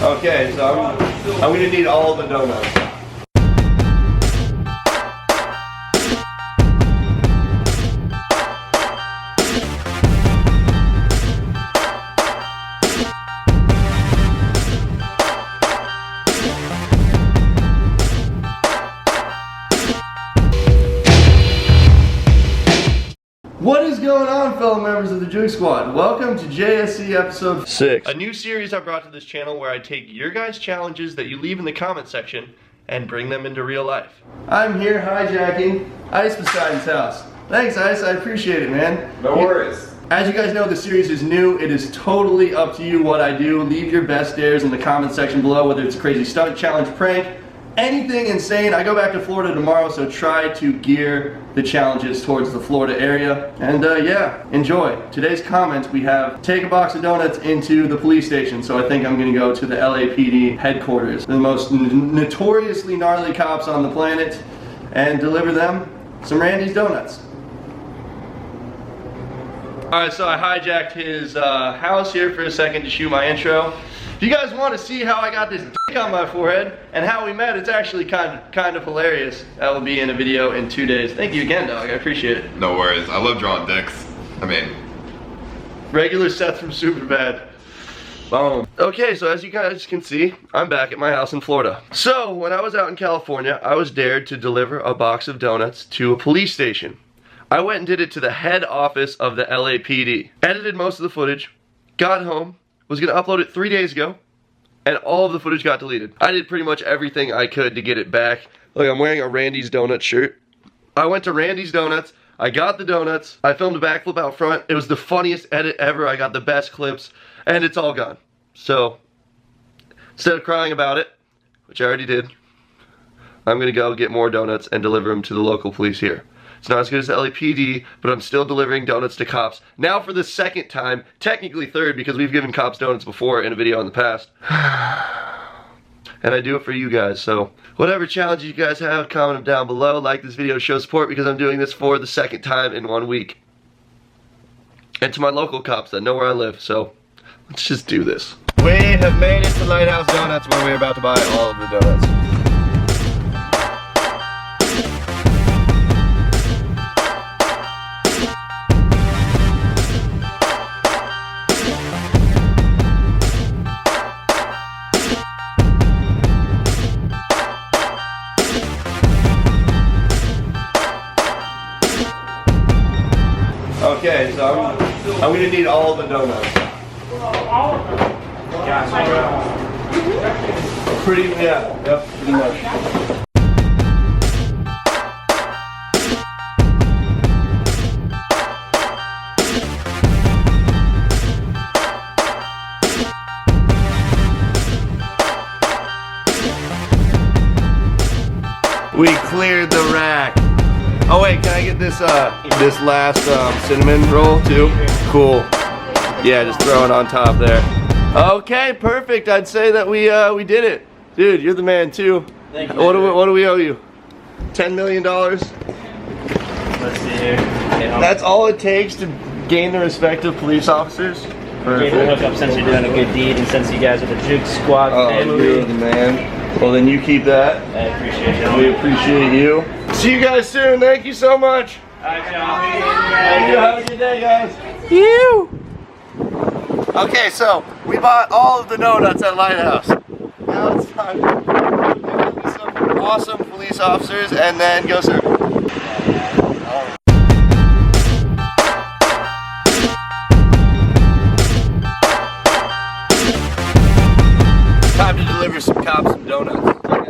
Okay, so I'm gonna need all the donuts. What is going on, fellow members of the Juke Squad? Welcome to JSC episode 6. A new series I brought to this channel where I take your guys' challenges that you leave in the comment section and bring them into real life. I'm here hijacking Ice Poseidon's house. Thanks, Ice, I appreciate it, man. No worries. As you guys know, the series is new. It is totally up to you what I do. Leave your best dares in the comment section below, whether it's a crazy stunt, challenge, prank, anything insane. I go back to Florida tomorrow, so try to gear the challenges towards the Florida area. And yeah, enjoy. Today's comments, we have take a box of donuts into the police station. So I think I'm gonna go to the LAPD headquarters, the most notoriously gnarly cops on the planet, and deliver them some Randy's donuts. Alright, so I hijacked his house here for a second to shoot my intro. If you guys want to see how I got this dick on my forehead and how we met, it's actually kind of hilarious. That will be in a video in 2 days. Thank you again, dog. I appreciate it. No worries. I love drawing dicks. I mean, regular Seth from Superbad. Boom. Okay, so as you guys can see, I'm back at my house in Florida. So when I was out in California, I was dared to deliver a box of donuts to a police station. I went and did it to the head office of the LAPD. Edited most of the footage, got home, was gonna upload it 3 days ago, and all of the footage got deleted. I did pretty much everything I could to get it back. Look, I'm wearing a Randy's Donut shirt. I went to Randy's Donuts, I got the donuts, I filmed a backflip out front. It was the funniest edit ever. I got the best clips, and it's all gone. So, instead of crying about it, which I already did, I'm gonna go get more donuts and deliver them to the local police here. It's not as good as the LAPD, but I'm still delivering donuts to cops. Now for the second time, technically third because we've given cops donuts before in a video in the past. And I do it for you guys, so whatever challenges you guys have, comment them down below. Like this video, show support because I'm doing this for the second time in 1 week. And to my local cops that know where I live, so let's just do this. We have made it to Lighthouse Donuts where we're about to buy all of the donuts. Okay, so I'm gonna need all the donuts. All of them? Pretty, yeah, yep, pretty much. We cleared the rack. Oh wait, can I get this this last cinnamon roll too? Cool. Yeah, just throw it on top there. Okay, perfect. I'd say that we did it. Dude, you're the man too. Thank you. What do we owe you? $10 million? Let's see here. That's all it takes to gain the respect of police officers? Gave the hookup since you're doing a good deed and since you guys are the Juke Squad family. You're the man. Well then you keep that. I appreciate you. We appreciate you. See you guys soon. Thank you so much. Alright, y'all. Thank you. Have a good day, guys. You. Okay, so we bought all of the donuts at Lighthouse. Now it's time to meet some awesome police officers and then go serve. Time to deliver some cops some donuts. How's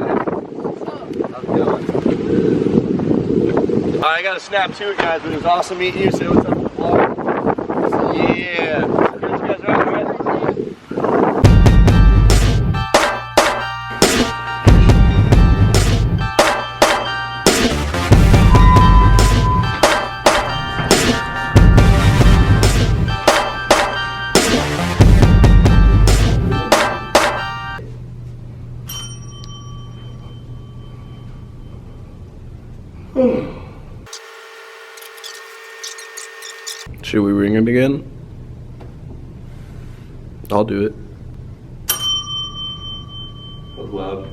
it going? I got a snap too, guys, but it was awesome meeting you. Say what's up to the vlog. Yeah. You guys are all right. Should we ring it again? I'll do it. loud.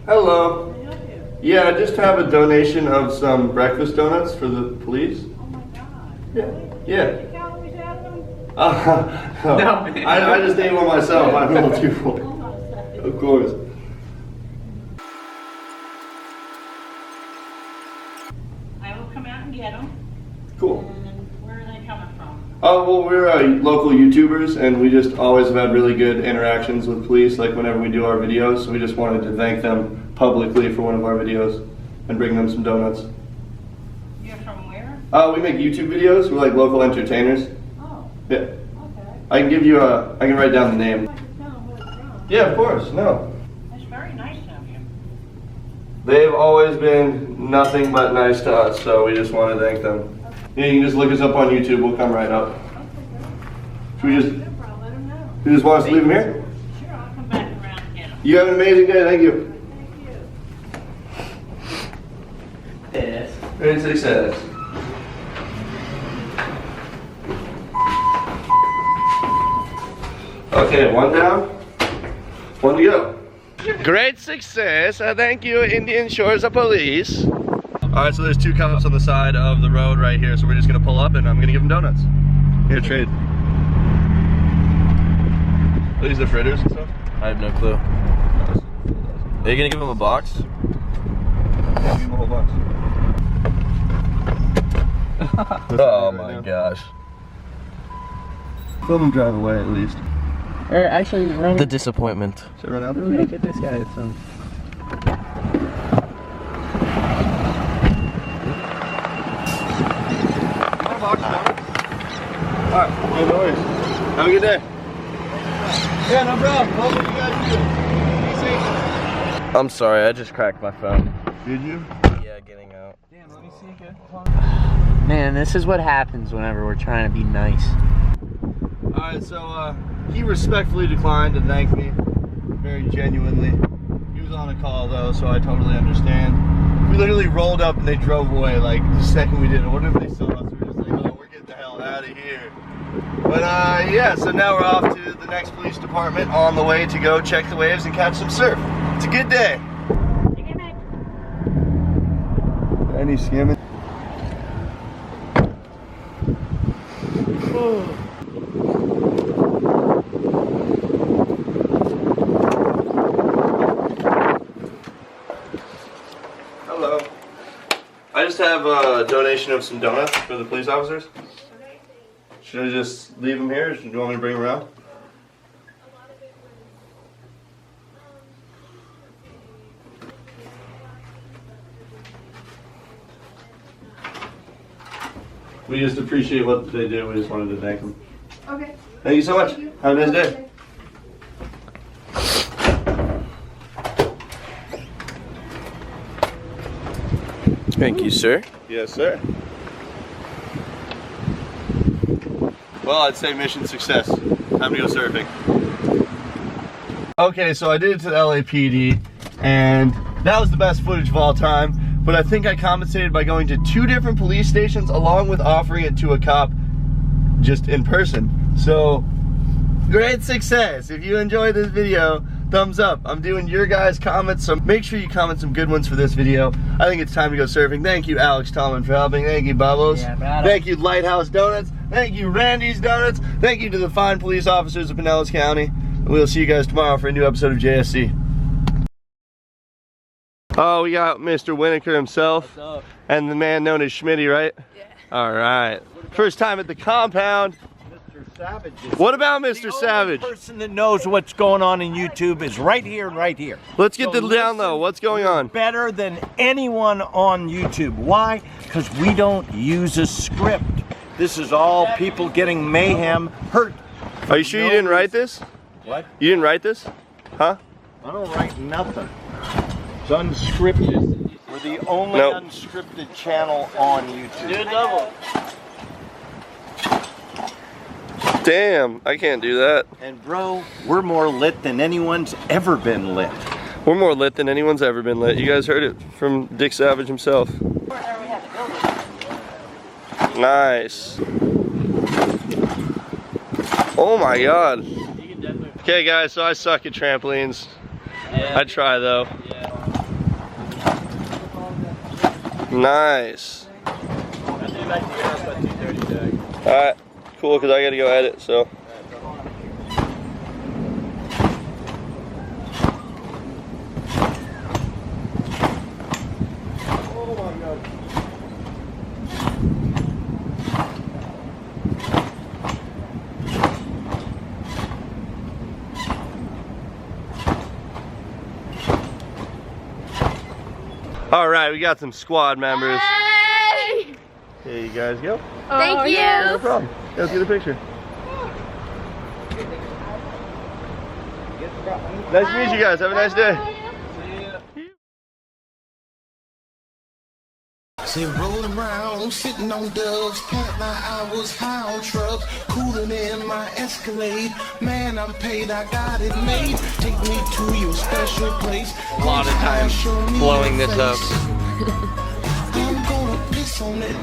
Hello. Can I help you? Yeah, I just have a donation of some breakfast donuts for the police. Oh my God. Yeah. Really? Yeah. The calories out of them? No, I just ate one myself. I'm a little too full. Hold on a second. Of course. I will come out and get them. Cool. And where are they coming from? Oh, well, we're local YouTubers, and we just always have had really good interactions with police, like whenever we do our videos, so we just wanted to thank them publicly for one of our videos and bring them some donuts. You're from where? We make YouTube videos. We're like local entertainers. Oh, Yeah. okay. I can give you I can write down the I'd name. like to tell them where it's from. Yeah, of course. No. That's very nice of you. They've always been nothing but nice to us, so we just want to thank them. Yeah, you can just look us up on YouTube. We'll come right up. Okay, good. Should we just, No problem, let them know. you just want us to leave them here? Sure, I'll come back around and get them. You have an amazing day. Thank you. Thank you. Yes. Great success. Okay, one down, one to go. Great success. Thank you, Indian Shores Police. All right, so there's two cops on the side of the road right here, so we're just gonna pull up and I'm gonna give them donuts. Here, trade. Are these the fritters and stuff? I have no clue. Are you gonna give him a box? Yeah, give them a whole box. Oh my gosh. Film them drive away at least. Or actually, run. The disappointment. Should I run out? Look at this guy. Some. Alright, no worries. Have a good day. Yeah, no problem. What you guys do? Be safe. I'm sorry, I just cracked my phone. Did you? Yeah, getting out. Damn, let me see again. Man, this is what happens whenever we're trying to be nice. Alright, so he respectfully declined to thank me. Very genuinely. He was on a call though, so I totally understand. We literally rolled up and they drove away like the second we did it. What if they saw us? We were just like, oh, we're getting the hell out of here. But yeah, so now we're off to the next police department on the way to go check the waves and catch some surf. It's a good day. Any skimming? Hello. I just have a donation of some donuts for the police officers. Should I just leave them here, or do you want me to bring them around? We just appreciate what they do. We just wanted to thank them. Okay. Thank you so much. Have a nice day. Thank you, sir. Yes, sir. Well, I'd say mission success. Time to go surfing. Okay, so I did it to the LAPD, and that was the best footage of all time, but I think I compensated by going to 2 different police stations along with offering it to a cop just in person. So, great success. If you enjoyed this video, thumbs up. I'm doing your guys' comments, so make sure you comment some good ones for this video. I think it's time to go surfing. Thank you, Alex Tallman, for helping. Thank you, Bubbles. Yeah, brother. Thank you, Lighthouse Donuts. Thank you, Randy's Donuts. Thank you to the fine police officers of Pinellas County. We'll see you guys tomorrow for a new episode of JSC. Oh, we got Mr. Winokur himself. What's up? And the man known as Schmitty, right? Yeah. All right. First time at the compound. Mr. Savage. What about Mr. Savage? The person that knows what's going on in YouTube is right here and right here. Let's get So the down low. What's going on? Better than anyone on YouTube. Why? Because we don't use a script. This is all people getting mayhem hurt. Are you sure you didn't write this? What? You didn't write this? Huh? I don't write nothing. It's unscripted. We're the only Nope. unscripted channel on YouTube. Do a double. Damn, I can't do that. And bro, we're more lit than anyone's ever been lit. We're more lit than anyone's ever been lit. You guys heard it from Dick Savage himself. Nice. Oh my god. Okay guys, so I suck at trampolines. Yeah. I try though. Yeah. Nice. I'll do back to your house by 2:30, Jack. Alright, cool, because I gotta go edit, so. All right, we got some squad members. Hey! Here you guys go. Thank you. No problem. Let's get a picture. Nice to meet you guys. Have a nice day. Say rolling around, sitting on dubs, point my hours, high on trucks, cooling in my Escalade. Man, I'm paid, I got it made. Take me to your special place. A lot of time blowing this up. I'm gonna piss on it.